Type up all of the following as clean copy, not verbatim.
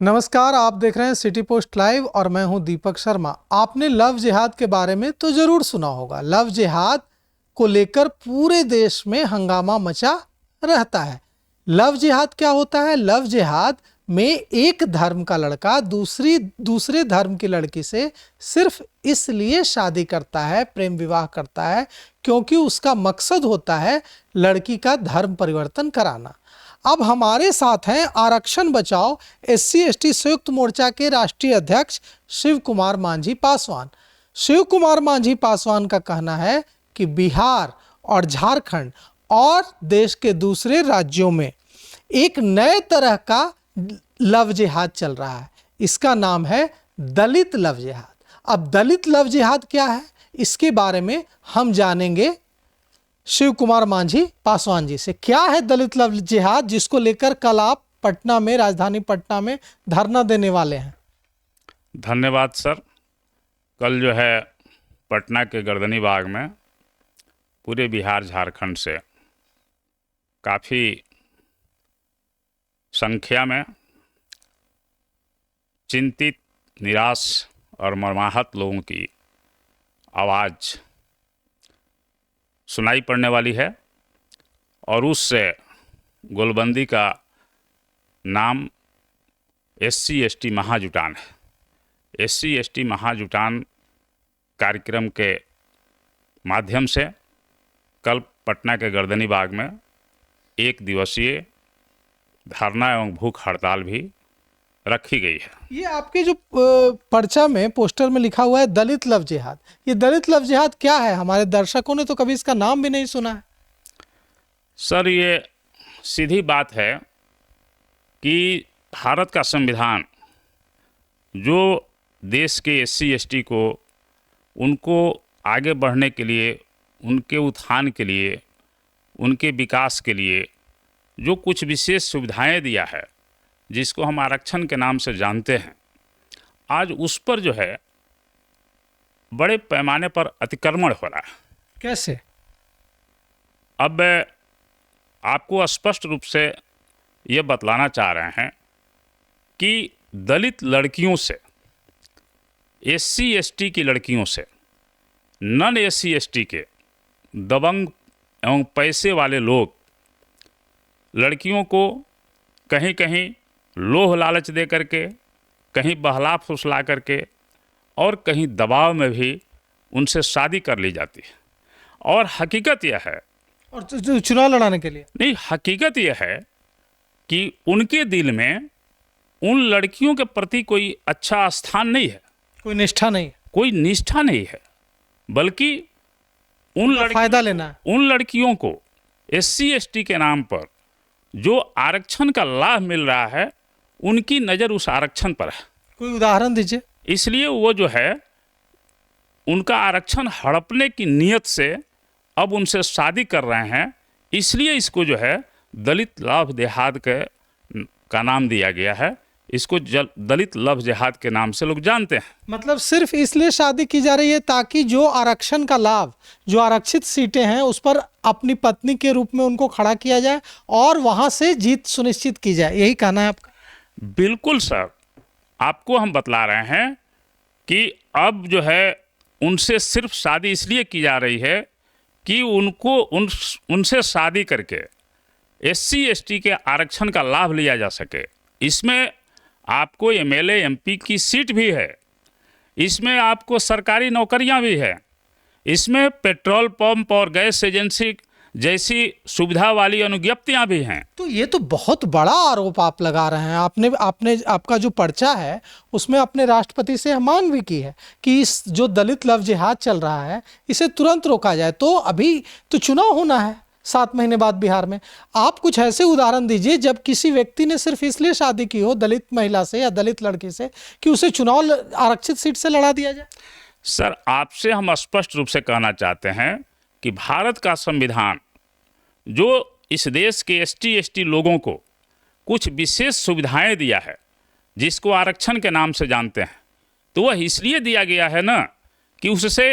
नमस्कार, आप देख रहे हैं सिटी पोस्ट लाइव और मैं हूं दीपक शर्मा। आपने लव जिहाद के बारे में तो जरूर सुना होगा। लव जिहाद को लेकर पूरे देश में हंगामा मचा रहता है। लव जिहाद क्या होता है? लव जिहाद में एक धर्म का लड़का दूसरे धर्म की लड़की से सिर्फ इसलिए शादी करता है, प्रेम विवाह करता है, क्योंकि उसका मकसद होता है लड़की का धर्म परिवर्तन कराना। अब हमारे साथ हैं आरक्षण बचाओ SC/ST संयुक्त मोर्चा के राष्ट्रीय अध्यक्ष शिव कुमार मांझी पासवान। शिव कुमार मांझी पासवान का कहना है कि बिहार और झारखंड और देश के दूसरे राज्यों में एक नए तरह का लव जिहाद चल रहा है। इसका नाम है दलित लव जिहाद। अब दलित लव जिहाद क्या है, इसके बारे में हम जानेंगे शिव कुमार मांझी पासवान जी से। क्या है दलित लव जिहाद, जिसको लेकर कल आप पटना में, राजधानी पटना में धरना देने वाले हैं? धन्यवाद सर। कल जो है पटना के गर्दनी बाग में पूरे बिहार झारखंड से काफ़ी संख्या में चिंतित, निराश और मर्माहत लोगों की आवाज़ सुनाई पड़ने वाली है और उससे गोलबंदी का नाम SC/ST महाजुटान है। SC/ST महाजुटान कार्यक्रम के माध्यम से कल पटना के गर्दनी बाग में एक दिवसीय धरना एवं भूख हड़ताल भी रखी गई है। ये आपके जो पर्चा में, पोस्टर में लिखा हुआ है दलित लव जिहाद, ये दलित लव जिहाद क्या है? हमारे दर्शकों ने तो कभी इसका नाम भी नहीं सुना है। सर, ये सीधी बात है कि भारत का संविधान जो देश के SC/ST को, उनको आगे बढ़ने के लिए, उनके उत्थान के लिए, उनके विकास के लिए जो कुछ विशेष सुविधाएं दिया है, जिसको हम आरक्षण के नाम से जानते हैं, आज उस पर जो है बड़े पैमाने पर अतिक्रमण हो रहा है। कैसे? अब आपको स्पष्ट रूप से ये बतलाना चाह रहे हैं कि दलित लड़कियों से, SC/ST की लड़कियों से, नॉन SC/ST के दबंग एवं पैसे वाले लोग लड़कियों को कहीं कहीं लोभ लालच दे करके, कहीं बहला फुसला करके और कहीं दबाव में भी उनसे शादी कर ली जाती है। और हकीकत यह है, और चुनाव लड़ाने के लिए नहीं, हकीकत यह है कि उनके दिल में उन लड़कियों के प्रति कोई अच्छा स्थान नहीं है, कोई निष्ठा नहीं, कोई निष्ठा नहीं है, बल्कि फायदा लेना है। उन लड़कियों को SC/ST के नाम पर जो आरक्षण का लाभ मिल रहा है, उनकी नज़र उस आरक्षण पर है। कोई उदाहरण दीजिए। इसलिए वो जो है उनका आरक्षण हड़पने की नीयत से अब उनसे शादी कर रहे हैं। इसलिए इसको जो है दलित लव जिहाद का नाम दिया गया है। इसको दलित लव जिहाद के नाम से लोग जानते हैं। मतलब सिर्फ इसलिए शादी की जा रही है ताकि जो आरक्षण का लाभ, जो आरक्षित सीटें हैं, उस पर अपनी पत्नी के रूप में उनको खड़ा किया जाए और वहां से जीत सुनिश्चित की जाए, यही कहना है आपका? बिल्कुल सर, आपको हम बतला रहे हैं कि अब जो है उनसे सिर्फ शादी इसलिए की जा रही है कि उनसे शादी करके SC/ST के आरक्षण का लाभ लिया जा सके। इसमें आपको MLA MP की सीट भी है, इसमें आपको सरकारी नौकरियां भी है, इसमें पेट्रोल पंप और गैस एजेंसी जैसी सुविधा वाली अनुज्ञप्तियां भी हैं। तो ये तो बहुत बड़ा आरोप आप लगा रहे हैं। आपका जो पर्चा है उसमें अपने राष्ट्रपति से मांग भी की है कि इस जो दलित लव जिहाद चल रहा है, इसे तुरंत रोका जाए। तो अभी तो चुनाव होना है 7 महीने बाद बिहार में। आप कुछ ऐसे उदाहरण दीजिए जब किसी व्यक्ति ने सिर्फ इसलिए शादी की हो दलित महिला से या दलित लड़की से कि उसे चुनाव आरक्षित सीट से लड़ा दिया जाए। सर, आपसे हम स्पष्ट रूप से कहना चाहते हैं कि भारत का संविधान जो इस देश के ST/ST लोगों को कुछ विशेष सुविधाएं दिया है, जिसको आरक्षण के नाम से जानते हैं, तो वह इसलिए दिया गया है ना कि उससे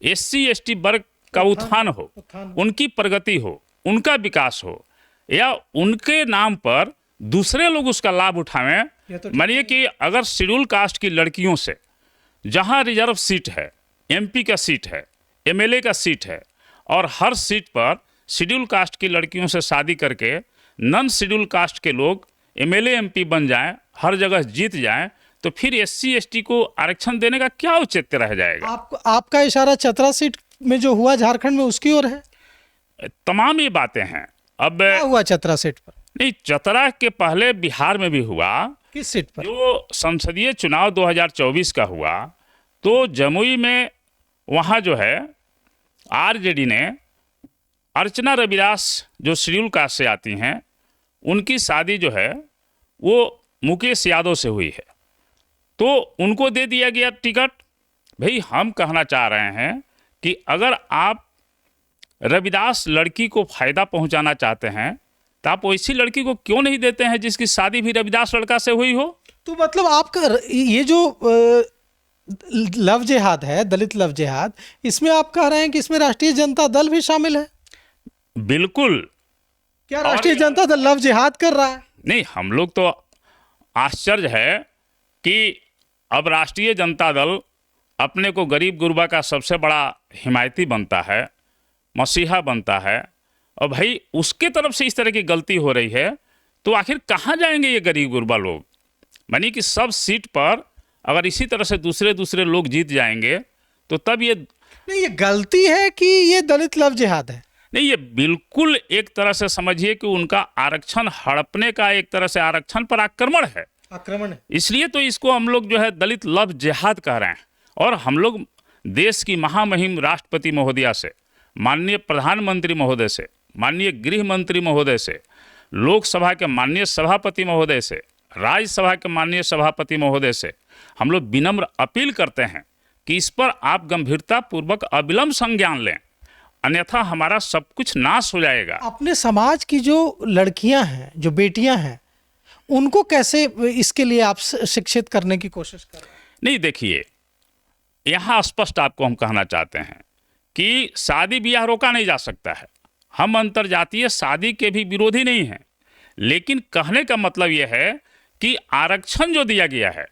SC/ST वर्ग का उत्थान हो, उनकी प्रगति हो, उनका विकास हो, या उनके नाम पर दूसरे लोग उसका लाभ उठावें। ये तो ठीक मानिए कि अगर शेड्यूल कास्ट की लड़कियों से जहां रिजर्व सीट है, एमपी का सीट है, एमएलए का सीट है, और हर सीट पर शेड्यूल कास्ट की लड़कियों से शादी करके नॉन शेड्यूल कास्ट के लोग एमएलए एमपी बन जाएं, हर जगह जीत जाएं, तो फिर एससी एसटी को आरक्षण देने का क्या औचित्य रह जाएगा? आपका इशारा चतरा सीट में जो हुआ झारखंड में उसकी ओर है। तमाम ये बातें हैं। अब क्या हुआ चतरा सीट पर? नहीं, चतरा के पहले बिहार में भी हुआ। किस सीट पर? जो संसदीय चुनाव 2024 का हुआ, तो जमुई में वहाँ जो है आरजेडी ने अर्चना रविदास जो शेड्यूल कास्ट से आती हैं, उनकी शादी जो है वो मुकेश यादव से हुई है, तो उनको दे दिया गया टिकट। भाई हम कहना चाह रहे हैं कि अगर आप रविदास लड़की को फ़ायदा पहुंचाना चाहते हैं तो आप वैसी लड़की को क्यों नहीं देते हैं जिसकी शादी भी रविदास लड़का से हुई हो? तो मतलब आपका ये जो लव जिहाद है, दलित लव जिहाद, इसमें आप कह रहे हैं कि इसमें राष्ट्रीय जनता दल भी शामिल है? बिल्कुल। क्या राष्ट्रीय जनता दल लव जिहाद कर रहा है? नहीं, हम लोग तो आश्चर्य है कि अब राष्ट्रीय जनता दल अपने को गरीब गुरबा का सबसे बड़ा हिमायती बनता है, मसीहा बनता है, और भाई उसके तरफ से इस तरह की गलती हो रही है, तो आखिर कहाँ जाएंगे ये गरीब गुरबा लोग? मानी कि सब सीट पर अगर इसी तरह से दूसरे दूसरे लोग जीत जाएंगे तो तब ये नहीं, ये गलती है कि ये दलित लव जिहाद है? नहीं, ये बिल्कुल एक तरह से समझिए कि उनका आरक्षण हड़पने का एक तरह से आरक्षण पर आक्रमण है, आक्रमण है। इसलिए तो इसको हम लोग जो है दलित लव जिहाद कह रहे हैं। और हम लोग देश की महामहिम राष्ट्रपति महोदया से, माननीय प्रधानमंत्री महोदय से, माननीय गृह मंत्री महोदय से, लोकसभा के माननीय सभापति महोदय से, राज्यसभा के माननीय सभापति महोदय से हम लोग विनम्र अपील करते हैं कि इस पर आप गंभीरता पूर्वक अविलंब संज्ञान लें, अन्यथा हमारा सब कुछ नाश हो जाएगा। अपने समाज की जो लड़कियां हैं, जो बेटियां हैं, उनको कैसे इसके लिए आप शिक्षित करने की कोशिश कर रहे हैं? नहीं, देखिए, यहाँ स्पष्ट आपको हम कहना चाहते हैं कि शादी ब्याह रोका नहीं जा सकता है। हम अंतर्जातीय शादी के भी विरोधी नहीं हैं, लेकिन कहने का मतलब यह है कि आरक्षण जो दिया गया है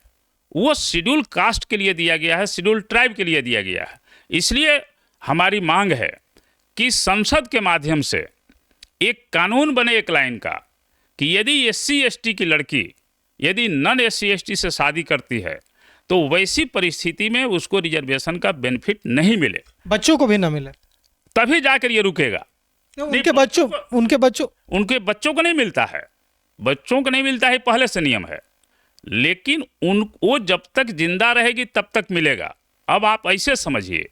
वो शेड्यूल कास्ट के लिए दिया गया है, शेड्यूल ट्राइब के लिए दिया गया है। इसलिए हमारी मांग है कि संसद के माध्यम से एक कानून बने एक लाइन का कि यदि एससी एसटी की लड़की यदि नॉन एससी एसटी से शादी करती है तो वैसी परिस्थिति में उसको रिजर्वेशन का बेनिफिट नहीं मिले, बच्चों को भी ना मिले, तभी जाकर ये रुकेगा। उनके बच्चों को नहीं मिलता है, बच्चों को नहीं मिलता है, पहले से नियम है, लेकिन वो जब तक जिंदा रहेगी तब तक मिलेगा। अब आप ऐसे समझिए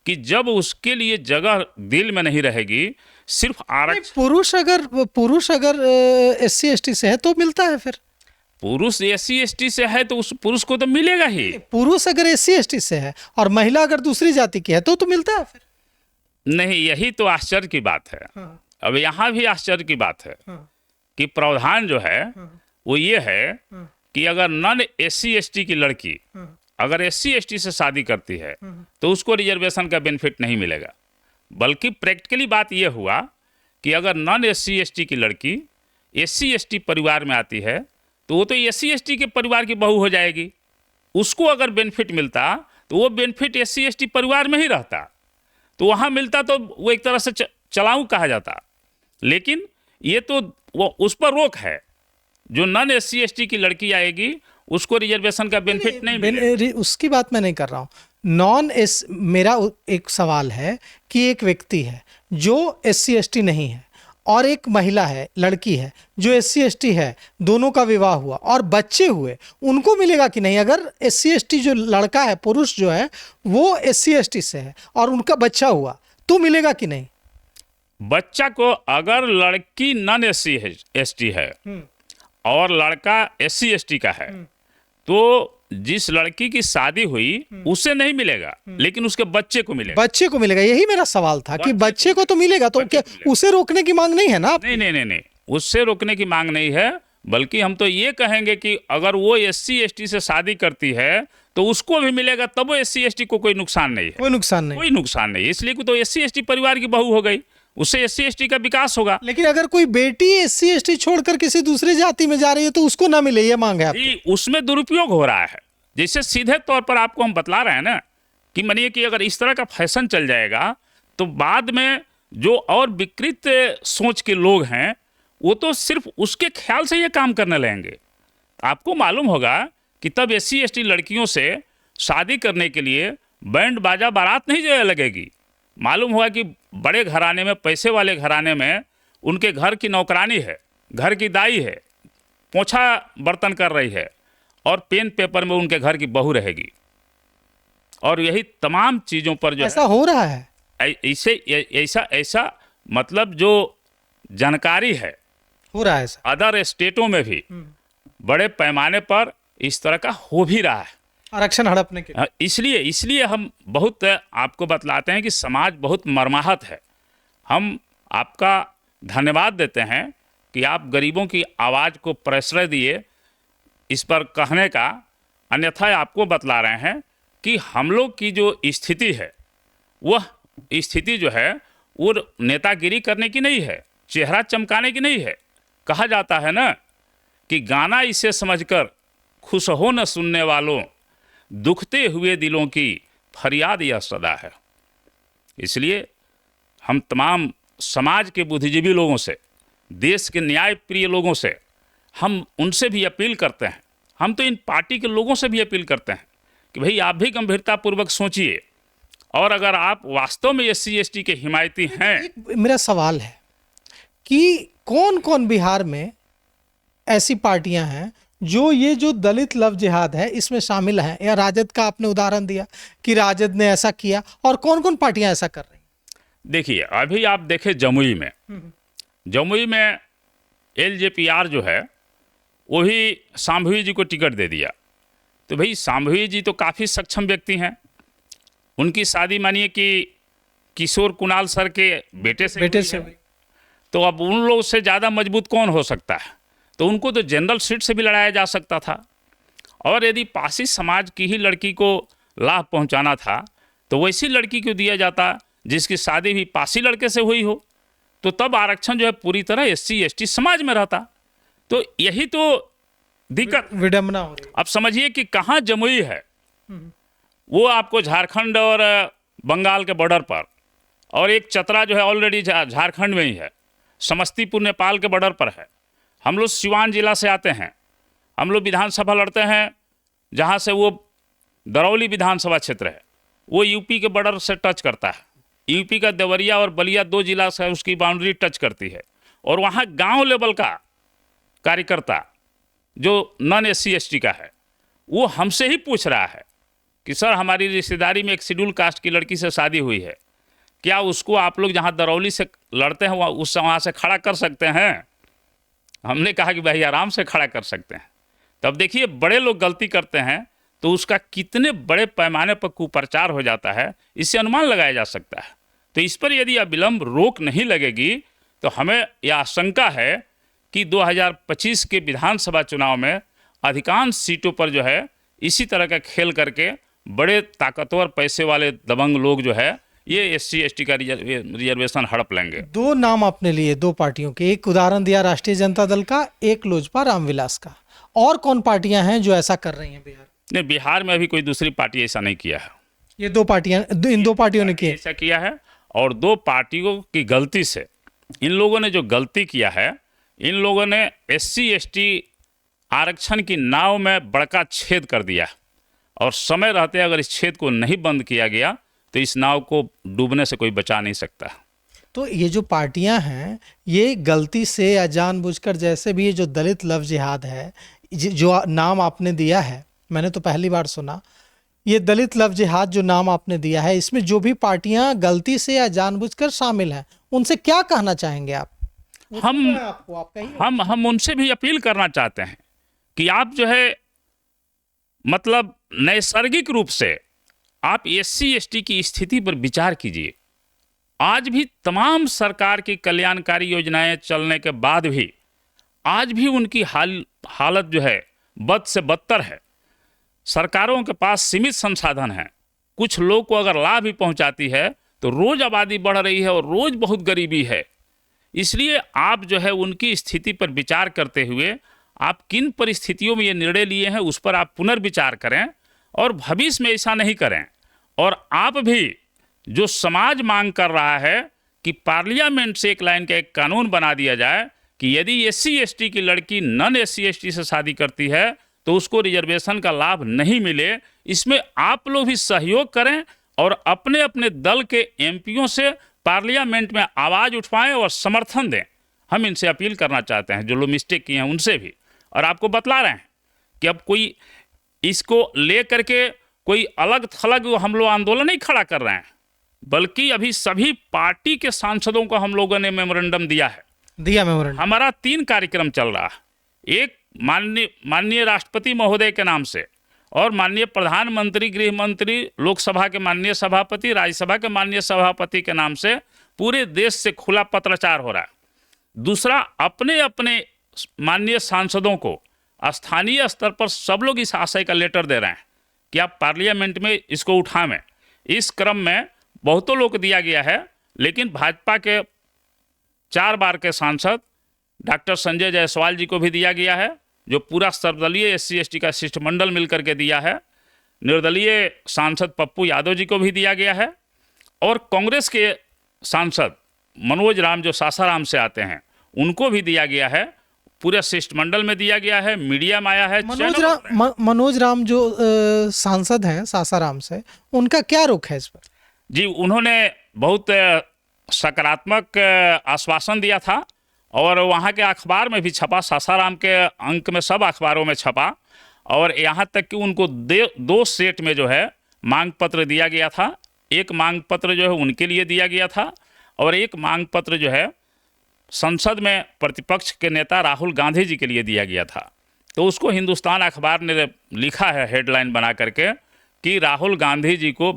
कि जब उसके लिए जगह दिल में नहीं रहेगी, सिर्फ आरक्षण पुरुष अगर एससी एसटी से है तो मिलता है। फिर पुरुष एससी एसटी से है तो उस पुरुष को तो मिलेगा ही। पुरुष अगर एससी एसटी से है और महिला अगर दूसरी जाति की है तो मिलता है फिर नहीं। यही तो आश्चर्य की बात है। हाँ। अब यहाँ भी आश्चर्य की बात है। हाँ। कि प्रावधान जो है वो ये है कि अगर नॉन एससी एसटी की लड़की अगर एससी एसटी से शादी करती है तो उसको रिजर्वेशन का बेनिफिट नहीं मिलेगा, बल्कि प्रैक्टिकली बात यह हुआ कि अगर नॉन एससी एसटी की लड़की एससी एसटी परिवार में आती है तो वो तो एससी एसटी के परिवार की बहू हो जाएगी, उसको अगर बेनिफिट मिलता तो वो बेनिफिट एससी एसटी परिवार में ही रहता, तो वहाँ मिलता तो वो एक तरह से चलाऊ कहा जाता। लेकिन ये तो वो उस पर रोक है, जो नॉन एससी एसटी की लड़की आएगी उसको रिजर्वेशन का बेनिफिट नहीं मिलेगा। उसकी बात मैं नहीं कर रहा हूँ। मेरा एक सवाल है कि एक व्यक्ति है जो एससी एसटी नहीं है और एक महिला है, लड़की है जो एससी एसटी है, दोनों का विवाह हुआ और बच्चे हुए, उनको मिलेगा कि नहीं? अगर एससी एसटी जो लड़का है, पुरुष जो है वो एससी एसटी से है और उनका बच्चा हुआ तो मिलेगा कि नहीं? बच्चा को अगर लड़की नॉन एससी एसटी है और लड़का एससी एसटी का है तो जिस लड़की की शादी हुई उसे नहीं मिलेगा, लेकिन उसके बच्चे को मिलेगा। बच्चे को मिलेगा, यही मेरा सवाल था कि बच्चे को तो मिलेगा, तो क्या उसे रोकने की मांग नहीं है ना? नहीं, उससे रोकने की मांग नहीं है, बल्कि हम तो ये कहेंगे कि अगर वो एससी एसटी से शादी करती है तो उसको भी मिलेगा, तब वो एससी एसटी को कोई नुकसान नहीं है। कोई नुकसान नहीं। इसलिए तो एससी एसटी परिवार की बहू हो गई, उससे एससी एसटी का विकास होगा। लेकिन अगर कोई बेटी एससी एसटी छोड़कर किसी दूसरी जाति में जा रही है तो उसको ना मिले, ये मांग है आपकी? जी, उसमें दुरुपयोग हो रहा है। जैसे सीधे तौर पर आपको हम बतला रहे हैं ना कि मानिए कि अगर इस तरह का फैशन चल जाएगा तो बाद में जो और विकृत सोच के लोग हैं वो तो सिर्फ उसके ख्याल से ये काम करने लगेंगे। आपको मालूम होगा कि तब एससी एसटी लड़कियों से शादी करने के लिए बैंड बाजा बारात नहीं लगेगी। मालूम हुआ कि बड़े घराने में, पैसे वाले घराने में उनके घर की नौकरानी है, घर की दाई है, पोछा बर्तन कर रही है और पेन पेपर में उनके घर की बहू रहेगी। और यही तमाम चीज़ों पर जो ऐसा हो रहा है? ऐसा मतलब जो जानकारी है हो रहा है ऐसा? अदर स्टेटों में भी बड़े पैमाने पर इस तरह का हो भी रहा है, आरक्षण हड़पने के लिए। इसलिए हम बहुत आपको बतलाते हैं कि समाज बहुत मर्माहत है। हम आपका धन्यवाद देते हैं कि आप गरीबों की आवाज़ को प्रश्रय दिए इस पर कहने का। अन्यथा आपको बतला रहे हैं कि हम लोग की जो स्थिति है वह स्थिति जो है वो नेतागिरी करने की नहीं है, चेहरा चमकाने की नहीं है। कहा जाता है ना कि गाना इसे समझकर खुश हो न सुनने वालों, दुखते हुए दिलों की फरियाद यह सदा है। इसलिए हम तमाम समाज के बुद्धिजीवी लोगों से, देश के न्याय प्रिय लोगों से, हम उनसे भी अपील करते हैं, हम तो इन पार्टी के लोगों से भी अपील करते हैं कि भाई आप भी गंभीरतापूर्वक सोचिए और अगर आप वास्तव में एससी एसटी के हिमायती हैं। मेरा सवाल है कि कौन कौन बिहार में ऐसी पार्टियां हैं जो ये जो दलित लव जिहाद है इसमें शामिल हैं? या राजद का आपने उदाहरण दिया कि राजद ने ऐसा किया, और कौन कौन पार्टियां ऐसा कर रही हैं? देखिए, अभी आप देखें जमुई में एलजेपीआर जो है वही शांभवी जी को टिकट दे दिया। तो भाई शांभवी जी तो काफ़ी सक्षम व्यक्ति हैं, उनकी शादी मानिए कि किशोर कुणाल सर के बेटे से हुई है। तो अब उन लोगों से ज़्यादा मजबूत कौन हो सकता है? तो उनको तो जनरल सीट से भी लड़ाया जा सकता था। और यदि पासी समाज की ही लड़की को लाभ पहुंचाना था तो वैसी लड़की को दिया जाता जिसकी शादी भी पासी लड़के से हुई हो, तो तब आरक्षण जो है पूरी तरह एससी एसटी समाज में रहता। तो यही तो दिक्कत, विडंबना हो रही। अब समझिए कि कहाँ जमुई है, वो आपको झारखंड और बंगाल के बॉर्डर पर, और एक चतरा जो है ऑलरेडी झारखंड में ही है, समस्तीपुर नेपाल के बॉर्डर पर है। हम लोग सिवान जिला से आते हैं, हम लोग विधानसभा लड़ते हैं जहाँ से वो दरौली विधानसभा क्षेत्र है, वो यूपी के बॉर्डर से टच करता है। यूपी का देवरिया और बलिया 2 जिला से उसकी बाउंड्री टच करती है। और वहाँ गांव लेवल का कार्यकर्ता जो नॉन एससी एसटी का है वो हमसे ही पूछ रहा है कि सर हमारी रिश्तेदारी में एक शेड्यूल कास्ट की लड़की से शादी हुई है, क्या उसको आप लोग जहाँ दरौली से लड़ते हैं वहाँ से खड़ा कर सकते हैं? हमने कहा कि भाई आराम से खड़ा कर सकते हैं। तब देखिए बड़े लोग गलती करते हैं तो उसका कितने बड़े पैमाने पर कुप्रचार हो जाता है, इससे अनुमान लगाया जा सकता है। तो इस पर यदि अविलंब रोक नहीं लगेगी तो हमें यह आशंका है कि 2025 के विधानसभा चुनाव में अधिकांश सीटों पर जो है इसी तरह का खेल करके बड़े ताकतवर पैसे वाले दबंग लोग जो है ये एससी एसटी का रिजर्वेशन हड़प लेंगे। 2 नाम आपने लिए 2 पार्टियों के, एक उदाहरण दिया राष्ट्रीय जनता दल का, एक लोजपा रामविलास का। और कौन पार्टियां हैं जो ऐसा कर रही हैं बिहार? नहीं, बिहार में अभी कोई दूसरी पार्टी ऐसा नहीं किया है। ये 2 पार्टियां, इन 2 पार्टियों ने किया ऐसा किया है। और 2 पार्टियों की गलती से, इन लोगों ने जो गलती किया है, इन लोगों ने एससी एसटी आरक्षण की नाव में बड़का छेद कर दिया। और समय रहते अगर इस छेद को नहीं बंद किया गया तो इस नाव को डूबने से कोई बचा नहीं सकता। तो ये जो पार्टियां हैं ये गलती से या जानबूझकर, जैसे भी ये जो दलित लव जिहाद है जो नाम आपने दिया है, मैंने तो पहली बार सुना, ये दलित लव जिहाद जो नाम आपने दिया है, इसमें जो भी पार्टियां गलती से या जानबूझकर शामिल हैं उनसे क्या कहना चाहेंगे आप? हम उनसे भी अपील करना चाहते हैं कि आप जो है मतलब नैसर्गिक रूप से आप एससी एसटी की स्थिति पर विचार कीजिए। आज भी तमाम सरकार की कल्याणकारी योजनाएं चलने के बाद भी आज भी उनकी हालत जो है बद से बदतर है। सरकारों के पास सीमित संसाधन हैं, कुछ लोग को अगर लाभ भी पहुंचाती है तो रोज़ आबादी बढ़ रही है और रोज़ बहुत गरीबी है। इसलिए आप जो है उनकी स्थिति पर विचार करते हुए आप किन परिस्थितियों में ये निर्णय लिए हैं उस पर आप पुनर्विचार करें और भविष्य में ऐसा नहीं करें। और आप भी जो समाज मांग कर रहा है कि पार्लियामेंट से एक लाइन का एक कानून बना दिया जाए कि यदि SC/ST की लड़की नॉन SC/ST से शादी करती है तो उसको रिजर्वेशन का लाभ नहीं मिले, इसमें आप लोग भी सहयोग करें और अपने अपने दल के MPओं से पार्लियामेंट में आवाज़ उठवाएं और समर्थन दें। हम इनसे अपील करना चाहते हैं, जो लोग मिस्टेक किए हैं उनसे भी, और आपको बतला रहे हैं कि अब कोई इसको ले करके कोई अलग थलग हम लोग आंदोलन नहीं खड़ा कर रहे हैं, बल्कि अभी सभी पार्टी के सांसदों को हम लोगों ने मेमोरेंडम दिया है। मेमोरेंडम हमारा 3 कार्यक्रम चल रहा है। एक माननीय राष्ट्रपति महोदय के नाम से, और माननीय प्रधानमंत्री, गृह मंत्री, लोकसभा के माननीय सभापति, राज्यसभा के माननीय सभापति के नाम से पूरे देश से खुला पत्राचार हो रहा है। दूसरा, अपने अपने माननीय सांसदों को स्थानीय स्तर पर सब लोग इस आशय का लेटर दे रहे हैं कि आप पार्लियामेंट में इसको उठाएं। इस क्रम में बहुतों लोग को दिया गया है, लेकिन भाजपा के 4 बार के सांसद डॉक्टर संजय जायसवाल जी को भी दिया गया है, जो पूरा सर्वदलीय SC/ST का शिष्टमंडल मिलकर के दिया है। निर्दलीय सांसद पप्पू यादव जी को भी दिया गया है, और कांग्रेस के सांसद मनोज राम जो सासाराम से आते हैं उनको भी दिया गया है। पूरे शिष्टमंडल में दिया गया है, मीडिया में आया है। मनोज राम जो सांसद हैं सासाराम से, उनका क्या रुख है इस पर? जी, उन्होंने बहुत सकारात्मक आश्वासन दिया था और वहाँ के अखबार में भी छपा, सासाराम के अंक में सब अखबारों में छपा, और यहाँ तक कि उनको 2 सेट में जो है मांग पत्र दिया गया था। एक मांग पत्र जो है उनके लिए दिया गया था, और एक मांग पत्र जो है संसद में प्रतिपक्ष के नेता राहुल गांधी जी के लिए दिया गया था। तो उसको हिंदुस्तान अखबार ने लिखा है हेडलाइन बना करके कि राहुल गांधी जी को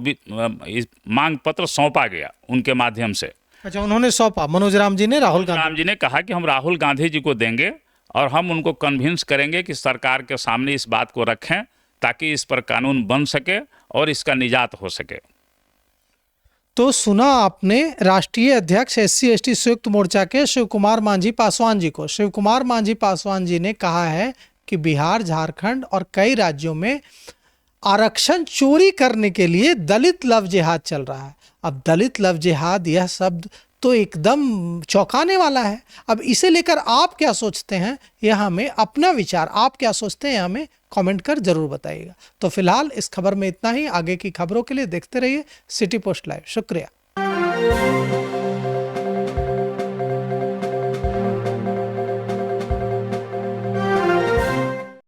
मांग पत्र सौंपा गया उनके माध्यम से। अच्छा, उन्होंने सौंपा, मनोज राम जी ने राहुल जी ने कहा कि हम राहुल गांधी जी को देंगे और हम उनको कन्विंस करेंगे कि सरकार के सामने इस बात को रखें ताकि इस पर कानून बन सके और इसका निजात हो सके। तो सुना आपने राष्ट्रीय अध्यक्ष SC/ST संयुक्त मोर्चा के शिव कुमार मांझी पासवान जी को। शिव कुमार मांझी पासवान जी ने कहा है कि बिहार, झारखंड और कई राज्यों में आरक्षण चोरी करने के लिए दलित लव जिहाद चल रहा है। अब दलित लव जिहाद, यह शब्द तो एकदम चौंकाने वाला है। अब इसे लेकर आप क्या सोचते हैं, यह हमें अपना विचार, आप क्या सोचते हैं हमें कमेंट कर जरूर बताइएगा। तो फिलहाल इस खबर में इतना ही। आगे की खबरों के लिए देखते रहिए सिटी पोस्ट लाइव। शुक्रिया।